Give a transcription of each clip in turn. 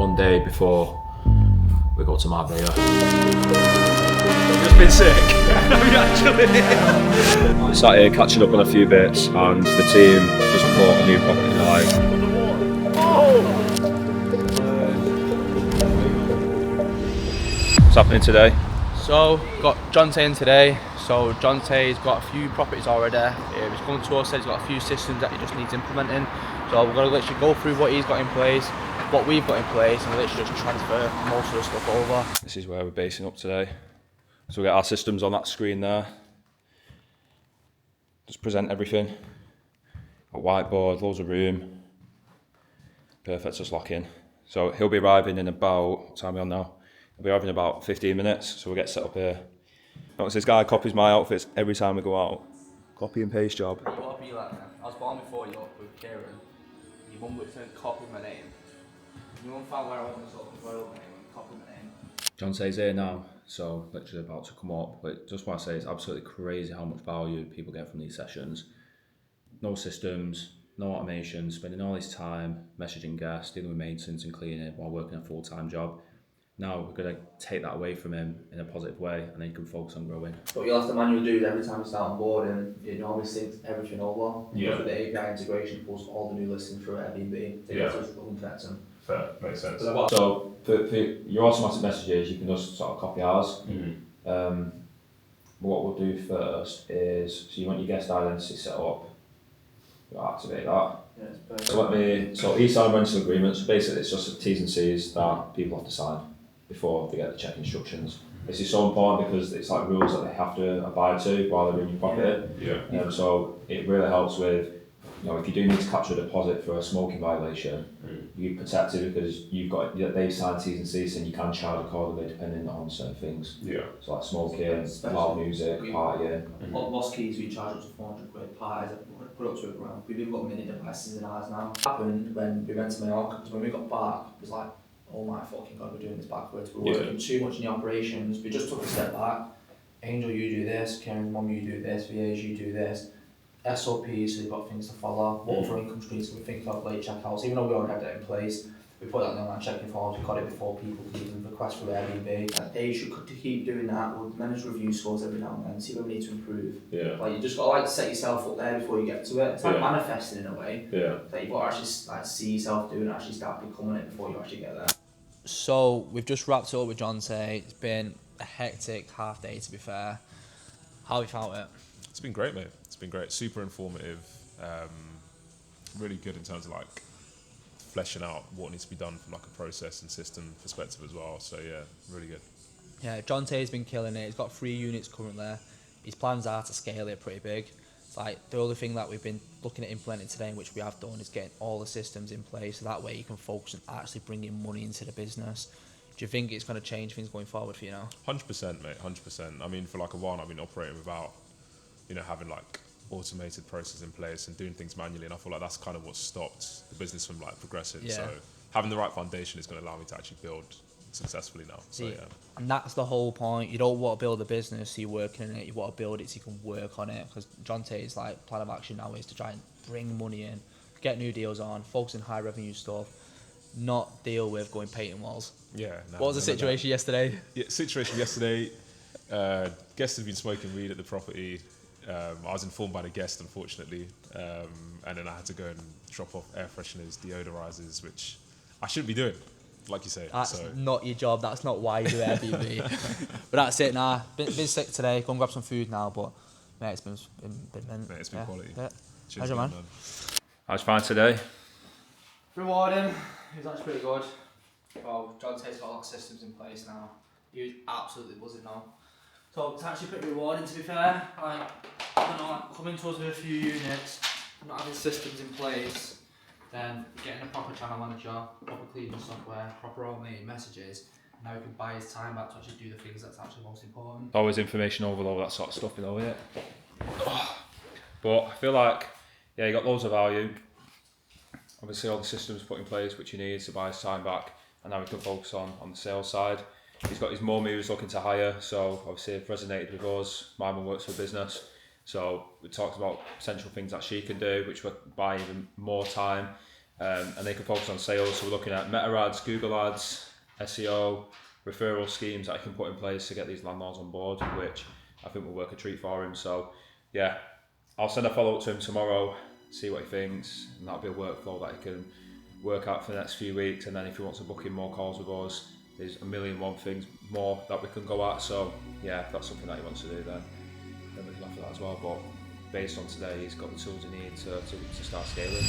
one day before we go to Marbella. You've just been sick. Have you actually? Sat here catching up on a few bits, and the team just bought a new property live. What's happening today? So, got Jonte in today. So, Jonte's got a few properties already. He's come to us, said he's got a few systems that he just needs implementing. So, we're going to literally go through what he's got in place, what we've got in place, and literally just transfer most of the stuff over. This is where we're basing up today. So, we get our systems on that screen there. Just present everything. A whiteboard, loads of room. Perfect, just lock in. So, he'll be arriving in about, what time are we on now? He'll be arriving in about 15 minutes, so we'll get set up here. Notice this guy copies my outfits every time we go out. Copy and paste job. You want to be like that. I was born before you with Kieran. Your mum would copy my name. Your mum found where I was in sort of royal name and copy my name. Jonte's here now, so literally about to come up. But just want to say it's absolutely crazy how much value people get from these sessions. No systems, no automation, spending all this time messaging guests, dealing with maintenance and cleaning while working a full-time job. Now we're going to take that away from him in a positive way, and then he can focus on growing. But you'll have to manually do it every time you start on board, and it normally syncs everything over. Yeah. With the API integration, pulls all the new listings through Airbnb. Yeah. Just connect them. Fair, makes sense. So for your automatic messages, you can just sort of copy ours. What we'll do first is, so you want your guest identity set up. We'll activate that. Yeah, it's perfect. So e-sign rental agreement. So basically, it's just the T's and C's that people have to sign before they get the check instructions. This is so important because it's like rules that they have to abide to while they're in your property. Yeah. So it really helps with, if you do need to capture a deposit for a smoking violation, you're protected because they've signed T's and C's, and you can charge accordingly depending on certain things. Yeah. So like smoking, loud music, partying. Lost keys, we charge up to 400 quid, parties, put up to a grand. We've even got mini devices in ours now. It happened when we went to Mallorca, because when we got back, it was like, oh my fucking god, we're doing this backwards. We're working too much in the operations. We just took a step back. Angel, you do this. Karen's mum, you do this. VAs, you do this. SOPs, so you've got things to follow. What other income streams can we think of? Late checkouts. Even though we already had that in place, we put that in the online checking forms. We got it before people could even request for Airbnb. And they should keep doing that. We'll manage review scores every now and then. See where we need to improve. Yeah. Like, you just got to set yourself up there before you get to it. It's like manifesting in a way. Yeah. That you've got to actually see yourself doing it, actually start becoming it before you actually get there. So we've just wrapped it up with Jonte. It's been a hectic half day, to be fair. How have you found it? It's been great, mate. It's been great. Super informative. Really good in terms of like fleshing out what needs to be done from like a process and system perspective as well. So yeah, really good. Yeah, Jonte's been killing it. He's got 3 units currently. His plans are to scale it pretty big. It's like the only thing that we've been looking at implementing today, which we have done, is getting all the systems in place, so that way you can focus on actually bringing money into the business. Do you think it's going to change things going forward for you now? 100%, mate. 100%. I mean, for like a while, I've been operating without, having like automated processes in place and doing things manually, and I feel like that's kind of what stopped the business from like progressing. Yeah. So having the right foundation is going to allow me to actually build successfully now. So yeah. And that's the whole point. You don't want to build a business so you're working in it. You want to build it so you can work on it. Because Jonte's like plan of action now is to try and bring money in, get new deals on, focus on high revenue stuff, not deal with going painting walls. Yeah. What was the situation yesterday? Yeah, situation yesterday. Guests had been smoking weed at the property. I was informed by the guest, unfortunately, and then I had to go and drop off air fresheners, deodorizers, which I shouldn't be doing, like you say. That's not your job. That's not why you do Airbnb. But that's it now. Been sick today. Go and grab some food now. But mate, it's been Mate, it's been quality. Yeah. Cheers, How's your man? How's fine today? Rewarding. He was actually pretty good. Well, Jonte's got a lot of systems in place now. He was absolutely buzzing now. So it's actually pretty rewarding, to be fair. Coming to us with a few units, not having systems in place, then getting a proper channel manager, proper cleaning software, proper automated messages. Now we can buy his time back to actually do the things that's actually most important. Always information overload, that sort of stuff, it. But I feel like, you got loads of value. Obviously all the systems put in place which he needs to buy his time back, and now we can focus on the sales side. He's got his mum who's looking to hire, so obviously it resonated with us. My mum works for business, so we talked about potential things that she can do, which would buy even more time. and they can focus on sales. So we're looking at Meta ads, Google ads, SEO, referral schemes that I can put in place to get these landlords on board, which I think will work a treat for him. So yeah, I'll send a follow up to him tomorrow, see what he thinks, and that'll be a workflow that he can work out for the next few weeks. And then if he wants to book in more calls with us, there's a million one things more that we can go at. So yeah, if that's something that he wants to do, then we can offer that as well. But based on today, he's got the tools he needs to start scaling.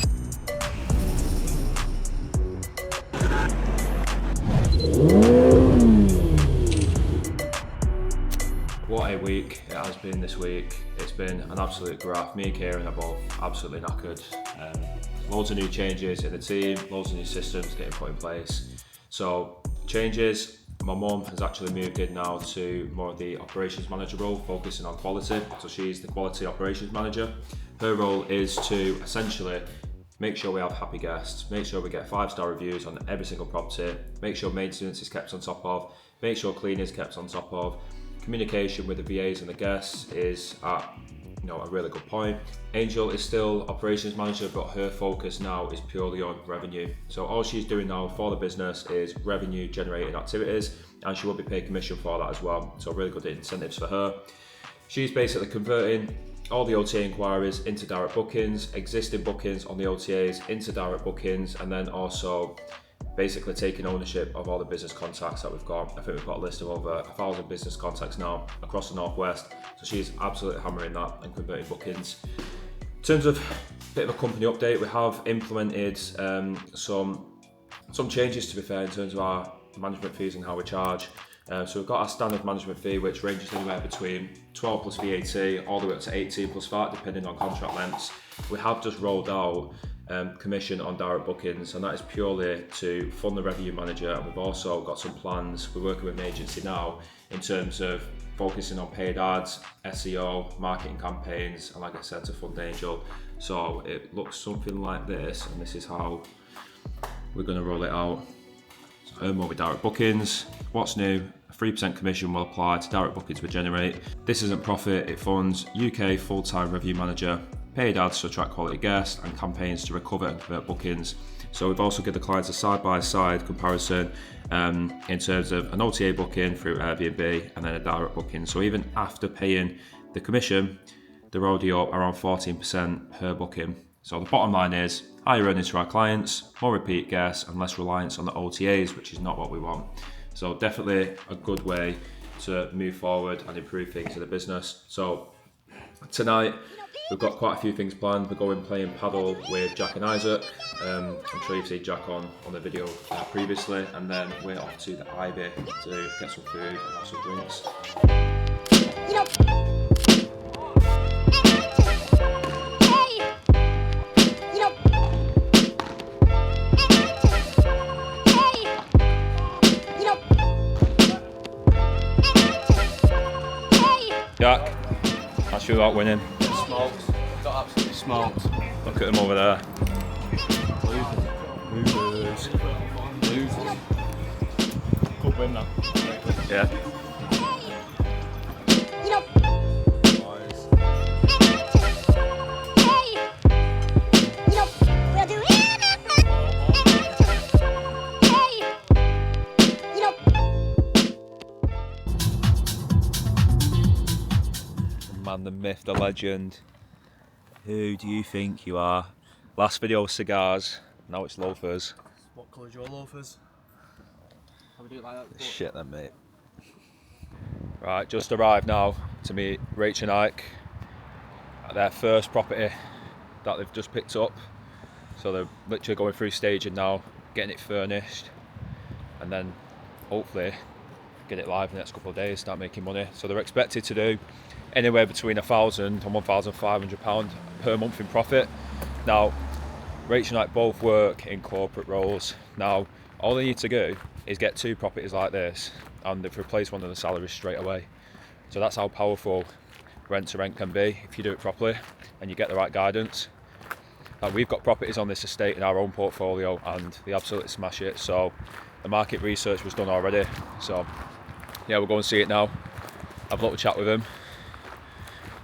What a week it has been this week. It's been an absolute graft. Me and Kieran are both absolutely knackered. Loads of new changes in the team, loads of new systems getting put in place. So changes, my mum has actually moved in now to more of the operations manager role, focusing on quality. So she's the quality operations manager. Her role is to essentially make sure we have happy guests, make sure we get 5-star reviews on every single property, make sure maintenance is kept on top of, make sure cleaning is kept on top of. Communication with the VAs and the guests is at a really good point. Angel is still operations manager, but her focus now is purely on revenue. So all she's doing now for the business is revenue generating activities, and she will be paid commission for that as well. So really good incentives for her. She's basically converting all the OTA inquiries into direct bookings, existing bookings on the OTAs into direct bookings, and then also basically taking ownership of all the business contacts that we've got. I think we've got a list of over 1,000 business contacts now across the Northwest. So she's absolutely hammering that and converting bookings. In terms of a bit of a company update, we have implemented some changes, to be fair, in terms of our management fees and how we charge. So we've got our standard management fee, which ranges anywhere between 12 plus VAT all the way up to 18 plus VAT, depending on contract lengths. We have just rolled out commission on direct bookings, and that is purely to fund the revenue manager. And we've also got some plans. We're working with an agency now in terms of focusing on paid ads, SEO, marketing campaigns, and like I said, to fund Angel. So it looks something like this, and this is how we're going to roll it out. So earn more with direct bookings. What's new? A 3% commission will apply to direct bookings we generate. This isn't profit, it funds UK full-time review manager, paid ads to attract quality guests, and campaigns to recover and convert bookings. So we've also given the clients a side-by-side comparison in terms of an OTA booking through Airbnb and then a direct booking. So even after paying the commission, they're already up around 14% per booking. So the bottom line is higher earnings for our clients, more repeat guests, and less reliance on the OTAs, which is not what we want. So definitely a good way to move forward and improve things in the business. So tonight, we've got quite a few things planned. We're going playing paddle with Jack and Isaac. I'm sure you've seen Jack on the video previously. And then we're off to the Ivy to get some food and have some drinks. Jack, that's you out winning. Smoked. Got absolutely smoked. Look at them over there. Losers. Good win now. Yeah. Man, the myth, the legend. Who do you think you are? Last video was cigars, now it's loafers. What colour's your loafers? How we do it like that? Shit then, mate. Right, just arrived now to meet Rach and Ike at their first property that they've just picked up. So they're literally going through staging now, getting it furnished, and then hopefully get it live in the next couple of days, start making money. So they're expected to do anywhere between £1,000 and £1,500 per month in profit. Now, Rach and I both work in corporate roles. Now, all they need to do is get 2 properties like this, and they've replaced one of the salaries straight away. So that's how powerful rent to rent can be if you do it properly and you get the right guidance. Now, we've got properties on this estate in our own portfolio, and they absolutely smash it. So the market research was done already. So yeah, we'll go and see it now. Have a little chat with them.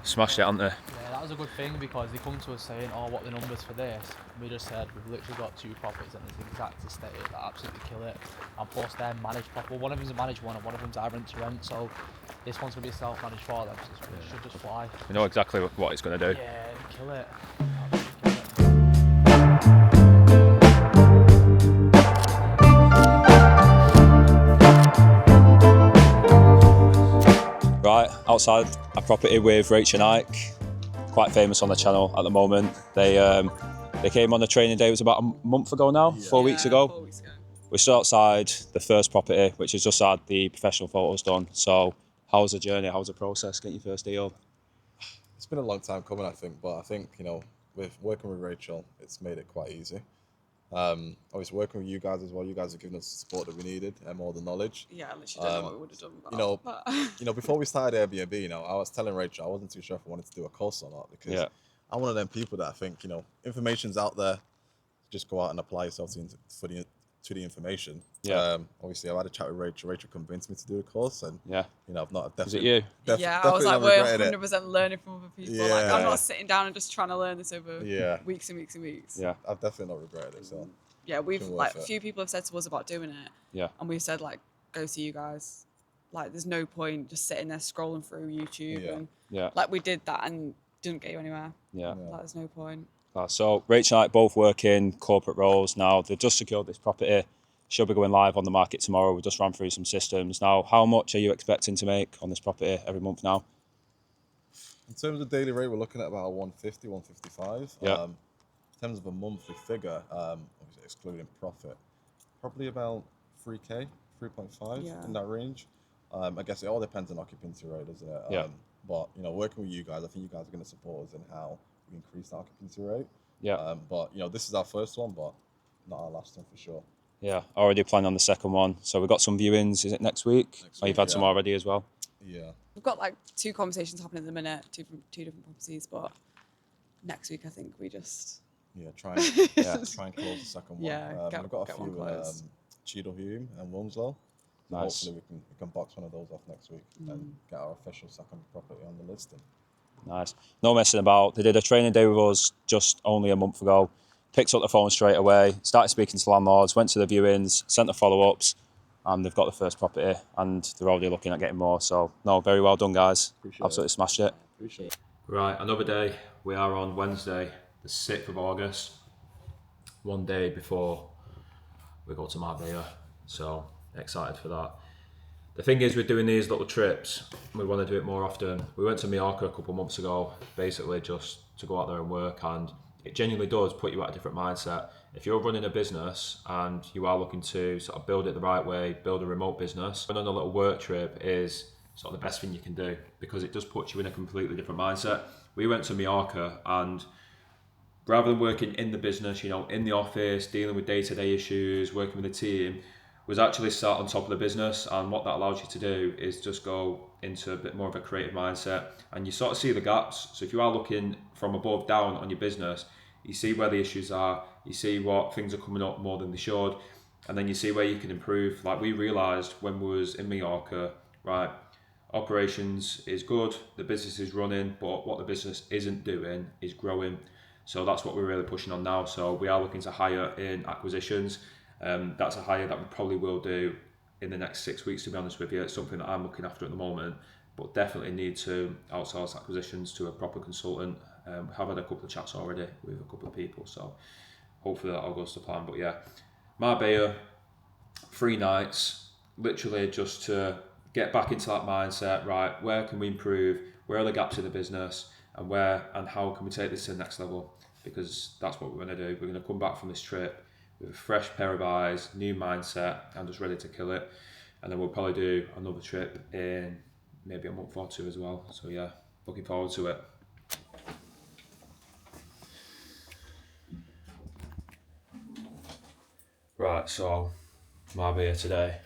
Smashed it, haven't they? Yeah, that was a good thing because they come to us saying, oh, what are the numbers for this? And we just said, we've literally got 2 properties and it's the exact estate that absolutely kill it. And plus they're managed property. Well, one of them's a managed one and one of them's our rent to rent. So this one's going to be self-managed for them. So it should just fly. We know exactly what it's going to do. Yeah, kill it. Absolutely kill it. Right, outside a property with Rachel and Ike, quite famous on the channel at the moment. They came on the training day, it was about a month ago now, 4 weeks ago. 4 weeks ago. We're still outside the first property, which has just had the professional photos done. So how's the journey, how's the process, getting your first deal? It's been a long time coming, I think, but I think, you know, with working with Rachel, it's made it quite easy. Obviously working with you guys as well, you guys have given us the support that we needed and all the knowledge. Yeah, I literally don't know what we would have done without. You know, but before we started Airbnb, you know, I was telling Rachel I wasn't too sure if I wanted to do a course or not, because I'm one of them people that I think, you know, information's out there, just go out and apply yourself to the information. Obviously I've had a chat with Rachel. Rachel convinced me to do a course, and you know, I've not Is it you? yeah, I was like, we're 100% learning from other people. Like, Yeah. I'm not sitting down and just trying to learn this over Yeah. weeks and weeks and weeks. Yeah. I've definitely not regretted it. So Yeah, we've been worth like it. a few people have said to us about doing it. Yeah. And we've said like, go see you guys. Like, there's no point just sitting there scrolling through YouTube and like we did that and didn't get you anywhere. Yeah. Like, there's no point. So Rachel and I both work in corporate roles now. They've just secured this property. She'll be going live on the market tomorrow. We just ran through some systems. Now, how much are you expecting to make on this property every month now? in terms of daily rate, we're looking at about 150, 155. Yeah. In terms of a monthly figure, obviously excluding profit, probably about 3K, 3.5 in that range. I guess it all depends on occupancy rate, doesn't it? Yeah. But you know, working with you guys, I think you guys are going to support us in how we increase the occupancy rate. Yeah. But you know, this is our first one, but not our last one for sure. Yeah, already planning on the second one. So we've got some viewings, is it next week? Or you've had some already as well? Yeah. We've got like 2 conversations happening at the minute, two different properties, but next week I think we just try and try and close the second one. Yeah, we've got a get one few closed. Cheadlehume and Wilmslow. Nice. Hopefully we can box one of those off next week and get our official second property on the listing. Nice. No messing about. They did a training day with us just only a month ago. Picked up the phone straight away, started speaking to landlords, went to the viewings, sent the follow-ups, and they've got the first property and they're already looking at getting more. So, no, very well done, guys. Absolutely smashed it. Appreciate it. Right, another day. We are on Wednesday, the 6th of August. One day before we go to Marbella. So, excited for that. The thing is, we're doing these little trips. We want to do it more often. We went to Mallorca a couple of months ago, basically just to go out there and work, and it genuinely does put you at a different mindset. If you're running a business and you are looking to sort of build it the right way, build a remote business, going on a little work trip is sort of the best thing you can do, because it does put you in a completely different mindset. We went to Mallorca, and rather than working in the business, you know, in the office, dealing with day-to-day issues, working with the team, was actually sat on top of the business. And what that allows you to do is just go into a bit more of a creative mindset, and you sort of see the gaps. So if you are looking from above down on your business, you see where the issues are, you see what things are coming up more than they should, and then you see where you can improve. Like we realised when we was in Mallorca, right, operations is good, the business is running, but what the business isn't doing is growing. So that's what we're really pushing on now. So we are looking to hire in acquisitions. That's a hire that we probably will do in the next 6 weeks, to be honest with you. It's something that I'm looking after at the moment, but definitely need to outsource acquisitions to a proper consultant. We have had a couple of chats already with a couple of people, so hopefully that all goes to plan. But yeah, Marbella, 3 nights, literally just to get back into that mindset, right, where can we improve, where are the gaps in the business, and where and how can we take this to the next level, because that's what we're going to do. We're going to come back from this trip with a fresh pair of eyes, new mindset, and just ready to kill it. And then we'll probably do another trip in maybe a month or 2 as well. So yeah, looking forward to it. Right, so Marbella today.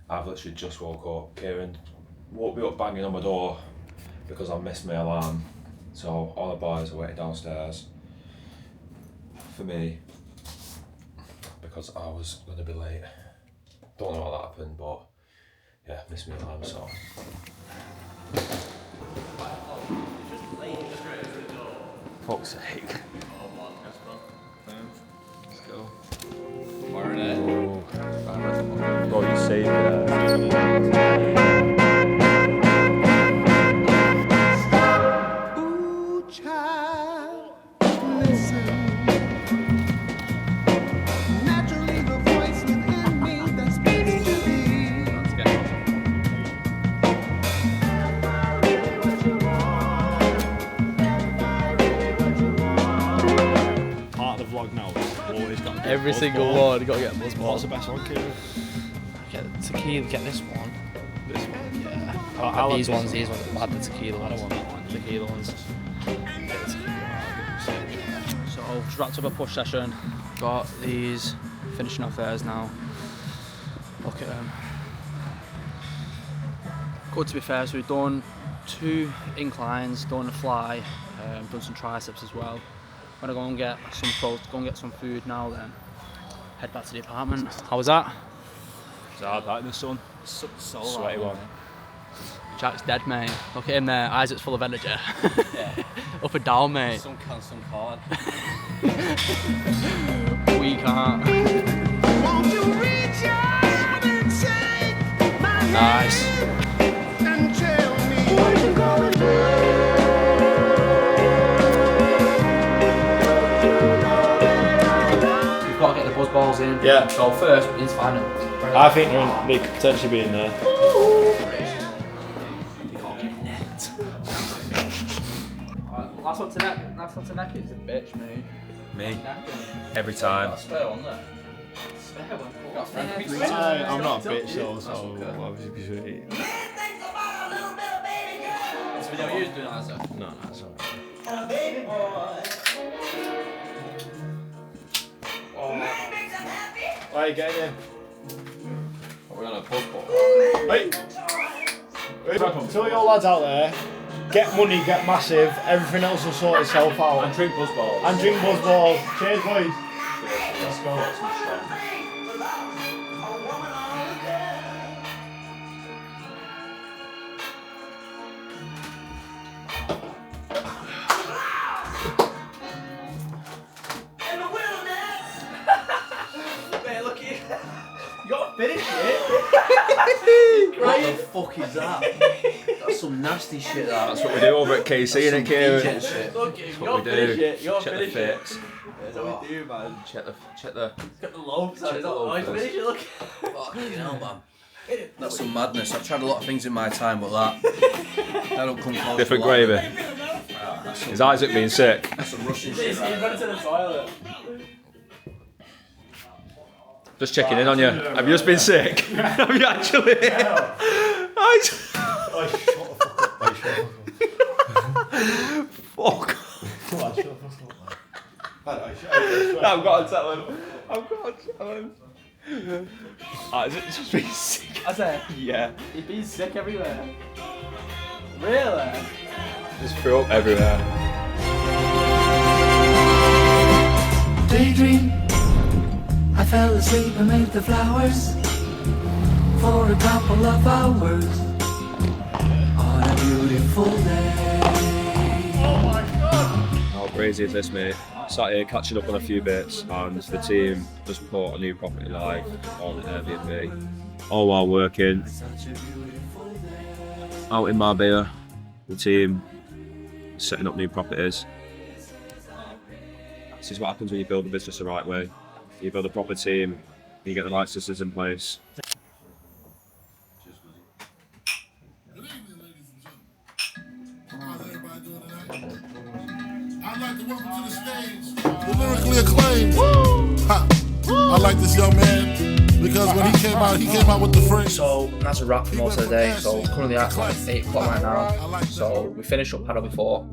I've literally just woke up. Kieran woke me up banging on my door because I missed my alarm. So all the boys are waiting downstairs for me because I was going to be late. Don't know how that happened, but yeah, missed my alarm, so. fuck's sake. Let's go. Firing it. Bro, you saved that. Ooh, child, listen. Naturally, the voice within me that speaks to thee. Part of the vlog now is always got to be Every buzz single ball. one, you gotta get a buzz ball. What's the best one, Kieran? Get tequila, get this one. This one. Yeah. I like these this ones are bad, the tequila ones. I don't want that one. Tequila ones. So, just wrapped up a push session. Got these, finishing off theirs now. Look at them. Good to be fair, so we've done 2 inclines, done a fly, done some triceps as well. I'm gonna go and get some food now then. Head back to the apartment. How was that? It's hard that in the sun. So Sweaty one. Jack's dead, mate. Look at him there. Isaac's full of energy. Yeah. Up and down, mate. Some can, some can't. We can't. Won't you reach out and take my Nice. hand and tell me what you gonna do? We've got to get the buzz balls in. Yeah. So first, we need to find them. I think they could potentially be in there. Last one to neck is a bitch, mate. Me. Every time. Spare one there. Spare one. Got a friend. I'm not a bitch, so obviously be sweet. This video you doing, Isaac? No, that's alright. Why are you getting in? We're on a buzz ball. Hey! Tell your lads out there, get money, get massive, everything else will sort itself out. And drink buzz balls. And drink buzz balls. Cheers, boys. Let's go. You gotta finish it. What the fuck is that? That's some nasty shit. That's what we do over at KC, innit, Kieran? That's shit. Look, That's you're what we do. finish it. You're Check the finish it. fits. That's what we do, man. Check the. It's got the lobes. Check the lobes. Finish it. Look. Fucking hell, man. That's some madness. I've tried a lot of things in my time, but that don't come close. Different to that. gravy. Is Isaac being sick? That's some Russian He's shit. Right? running to the toilet. Just checking in on you. Have you just been sick? Have you actually? Oh, shut the fuck up. Fuck. Shut the fuck up. I've got to tell him. I've got to tell him. Is it just been sick? I said, Yeah. he's been sick everywhere. Really? Just threw up everywhere. Daydream, I fell asleep amid the flowers for a couple of hours on a beautiful day. How crazy is this, mate? Sat here catching up on a few bits, and the team just bought a new property live on Airbnb. All while working out in Marbella, the team setting up new properties. This is what happens when you build a business the right way. You build a proper team, you get the right systems in place. I'd like to welcome to the stage the lyrically acclaimed. Ha. I like this young man because when he came out with the phrase. So that's a wrap for most of the day. So currently at like 8 o'clock right now. So we finished up paddle before.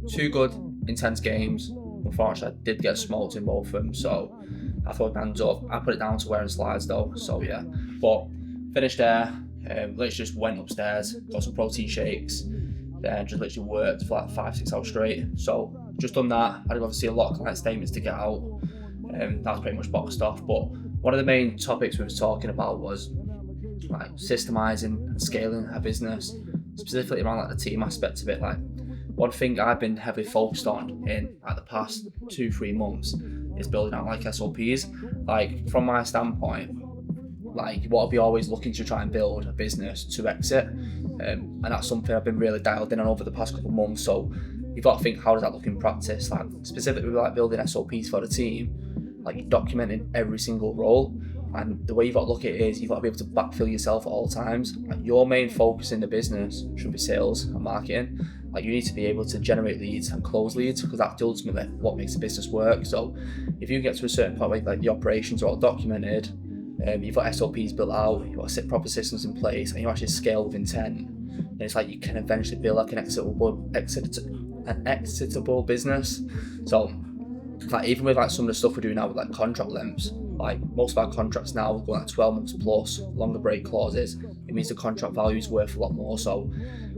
2 good, intense games. Unfortunately, I did get smoked in both of them. So I thought hands up. I put it down to wearing slides though. So yeah, but finished there. Literally just went upstairs, got some protein shakes. Then just literally worked for like 5-6 hours straight. So just done that. I had obviously a lot of client statements to get out. That was pretty much boxed off. But one of the main topics we was talking about was like systemizing and scaling a business, specifically around like the team aspect of it. Like one thing I've been heavily focused on in like the past 2-3 months is building out like SOPs. Like from my standpoint, like you want to be always looking to try and build a business to exit, and that's something I've been really dialed in on over the past couple of months. So you've got to think, how does that look in practice? Like specifically like building SOPs for the team, like you're documenting every single role, and the way you've got to look at it is you've got to be able to backfill yourself at all times. Like your main focus in the business should be sales and marketing. Like you need to be able to generate leads and close leads, because that's ultimately what makes the business work. So if you get to a certain point, like the operations are all documented, you've got SOPs built out, you've got proper systems in place, and you actually scale with intent, and it's like you can eventually build like an exitable business. So like even with like some of the stuff we're doing now with like contract lengths, like most of our contracts now go like 12 months plus, longer break clauses. It means the contract value is worth a lot more. So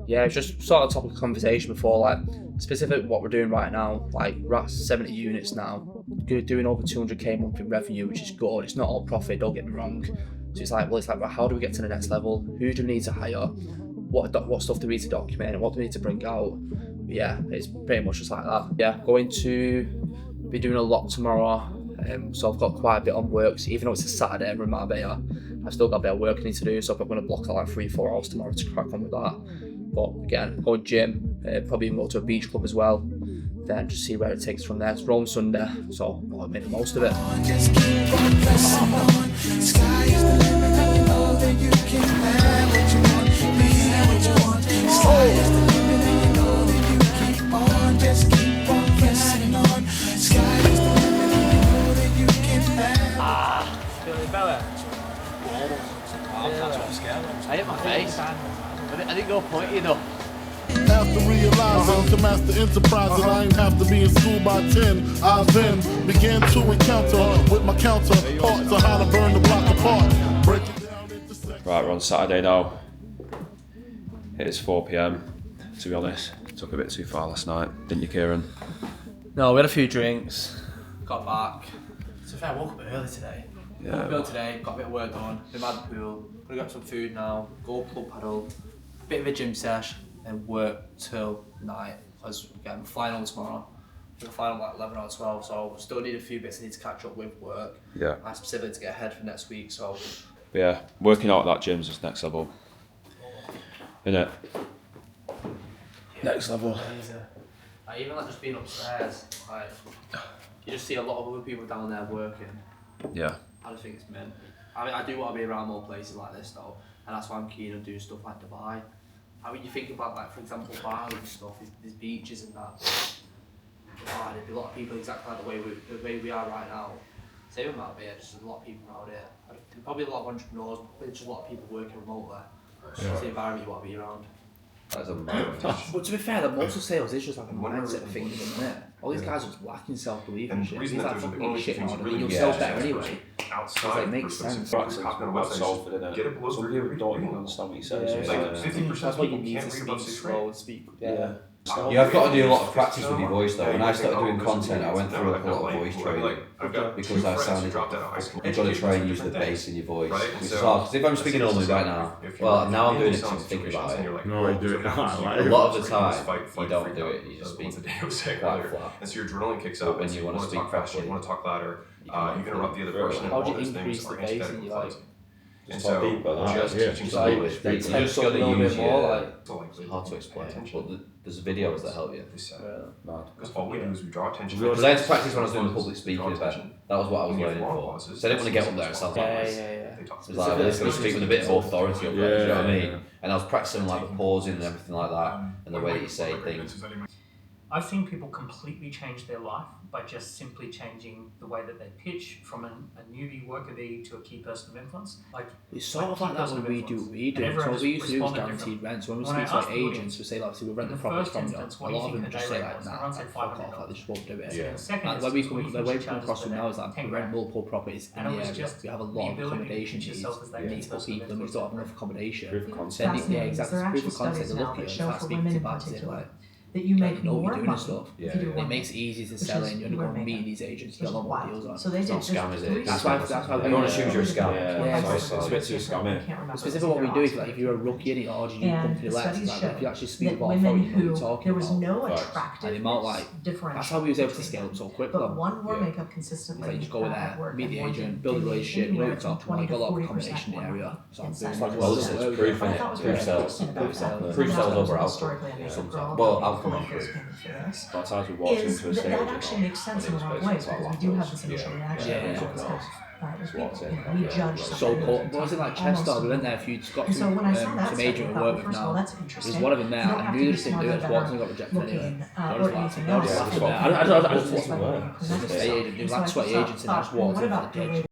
yeah, it's just sort of topic of conversation before, like specific what we're doing right now. Like we're at 70 units now, doing over 200k a month in revenue, which is good. It's not all profit, don't get me wrong. So it's like, well, how do we get to the next level? Who do we need to hire? What stuff do we need to document, and what do we need to bring out? But yeah, it's pretty much just like that. Yeah, going to be doing a lot tomorrow. So I've got quite a bit on work. So even though it's a Saturday and we're in Marbella, I've still got a bit of work I need to do. So I'm going to block out like 3-4 hours tomorrow to crack on with that. But again, go to gym, probably even go to a beach club as well. Then just see where it takes from there. It's Rome Sunday, so I'll make the most of it. Just keep on pressing on. Sky is the limit, and you know that you can have what you want, be what you want. Sky is the limit, and you know that you keep on. Just keep on pressing on. Sky is the limit, and you know that you can have. Feeling better? I'm scared. I hit my face. I didn't go pointy enough. After realizing to master enterprise, I ain't have to be in school by 10. I then began to encounter with my counterpart to how to burn the block apart. Break it down into sections. Right, we're on Saturday now. It is 4 p.m. To be honest, took a bit too far last night, didn't you, Kieran? No, we had a few drinks, got back. To be fair, I woke up early today. Yeah. Woke up early today, got a bit of work done, been by the pool, gonna get some food now, go club paddle, bit of a gym sesh, and work till night. Because again, we're flying home tomorrow. We're flying home like 11 or 12, so still need a few bits I need to catch up with work. Yeah. And specifically to get ahead for next week, so. But yeah, working out at that gym's just next level. Innit? Next level. Like, even like just being upstairs, like you just see a lot of other people down there working. Yeah. I just think it's mint. I mean, I do want to be around more places like this though, and that's why I'm keen on doing stuff like Dubai. I mean, you think about like, for example, Bali and stuff. There's beaches and that. Oh, there'd be a lot of people exactly like the way we are right now. Same with Marbella, just a lot of people around here. Probably a lot of entrepreneurs, but just a lot of people working remotely. Yeah. It's the environment you want to be around. That's a mad. But to be fair, the motor sales is just like a mindset thing, isn't it? All these guys are just lacking self-belief and shit. These like fucking shit on it, you'll sell better anyway. It's like, it makes sense. Some people don't even understand what he says. That's why you need to speak slow and speak. Yeah. You have got to do a lot of practice with your voice though. When I started doing content, I went through like a lot of voice training because I sounded. You've got to try and use the bass in your voice, which is hard. Because if I'm speaking normally right now, well, now I'm doing it because I'm thinking about it. No, I do it. A lot of the time, you don't do it. You just speak quite flat. And so your adrenaline kicks up. But when you want to speak faster, you want to talk louder. You can interrupt the other person. How do you increase the bass in your like? And so just teaching someone you just got to use it's hard to explain, but there's videos that help you. Because all we do is we draw attention. Because I had to practice when I was doing the public speaking event. That was what I was learning for. So I didn't want to get up there and sound like this. It was like, let's go speak with a bit of authority up there, you know what I mean? And I was practicing like the pausing and everything like that, and the way that you say things. I've seen people completely change their life by just simply changing the way that they pitch from a newbie worker bee to a key person of influence. Like it's sort of like that when we do what we do. So what we used to do is guaranteed rent. So when we speak to like agents, we say like, we'll rent the property from you. A lot of them just say like, nah, like, fuck off, like, they just won't do it. And the way we come across them now is like, we rent multiple properties in the area. We have a lot of accommodation needs. We need to put people and we don't have enough accommodation. Yeah, exactly. Proof of concept, they look at you and start speaking to you about it like, that you make know what more you're doing money and stuff. if you do And it makes it easy to sell in. You're going to meet these agents, you don't know what deals are. So they It's did. not a scam, is it? That's why Everyone assumes you're a scam. Yeah, It's a bit too scammy. specifically what we do is like if you're a rookie in it or you And company the lets, studies like show if you actually speak that about women authority, you know what who you're talking there was about. no And the attractiveness amount differential. that's how we was able to between scale them. up so quick. But though. one wore makeup consistently. Like you just go there, at work meet and the one agent, didn't. build a They made relationship, you know what you're anywhere from talking about. You got a lot of 20 to 40% accommodation in the area. more So inside it's the like Well, business. listen, it's proof, I innit? thought was Proof very sells. interesting about that. Proof sells That's over what outcome. historically I make a girl Well, pay outcome for and this proof. payment for this. By the time we walked Is into a that stage, that actually makes sense in a lot of ways because we do have this initial reaction Yeah, that yeah. we have as people. Walked in, You know, we judge So somebody cool. who's What was it like almost Chester? We went there a few. Got And so when I saw that some study, agent I we thought, work well, with first of all, now. that's There's interesting. one of them there. You don't I have knew to be this didn't do smarter, it. Just walked in and got better rejected anyway. looking, I or was like, anything no, else. just I walked in think there. I just that's walked in why there. they It was an estate agent. It was like sweaty agents and I just well, walked what in for about the the pitch. way